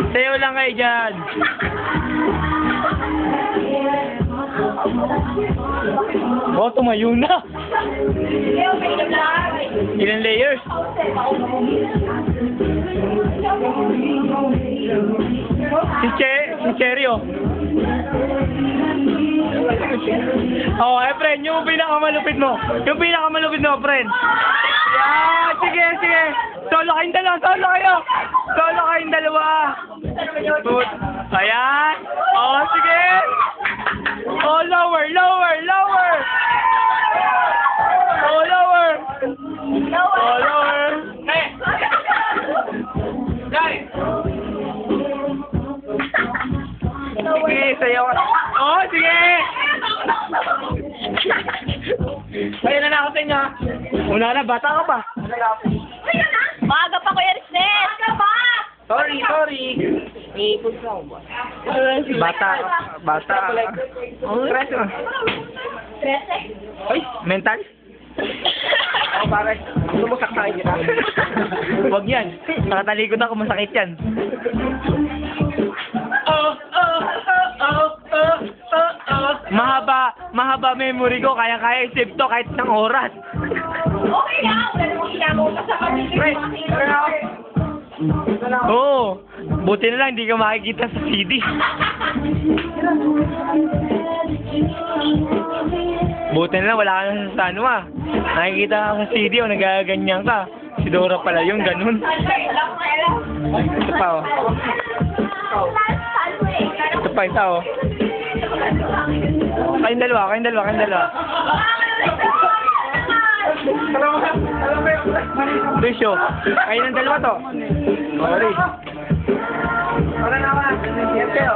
Sayo lang kayo dyan. Oh, tumayo na. Ilan layers? Si Cherry, oh. Oh, friend, yung pinakamalupit mo. Yung pinakamalupit mo, friend. Yeah, sige. Solo kayong dalawa. Solo kayong dalawa. Ayan. Oh, sige. Oh, lower. Oh, lower. Sige, sayo ka. Oh, sige. Kaya na ako sa inyo. Una na, bata ka pa. Maaga pa, Kuya Riznet! Maaga pa! Sorry. Bata. Oh, stress mo. 13? Ay, mental? Oh, pare. Sumusak sa akin kita. Huwag yan. Nakatalikod ako, masakit yan. Mahaba memory ko, kaya isip to kahit ng oras. Okay lang! Ganun mo ginagawa ka sa kapatid. Oo. Buti na lang, hindi ka makikita sa CD. Buti na lang, wala ka na sa ano ah. Nakikita ka sa CD o nagaganyan ka. Si Dora pala yung ganun. Ito pa oh. Ito pa, isa oh. Kayong dalawa. Bisyo, kayo ng dalawa to. Sorry. Wala na ako. Yan kayo.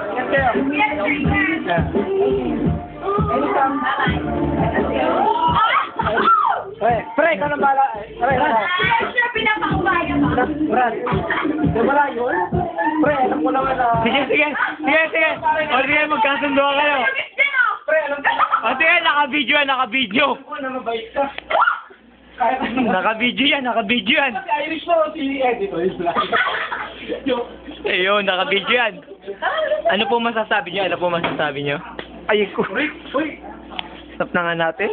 Pre, ikaw nang bala. Pre, Sir, pinapakubaya ka. Brad. Wala yun? Pre, alam ko naman na. Sige. O sige, magkasundo kayo. Pre, alam ko. O sige, naka-video. Naka-video yan. Irish mo, si Edito. Ayun, naka-video yan. Ano po masasabi nyo? Ay, ko. Stop na nga natin.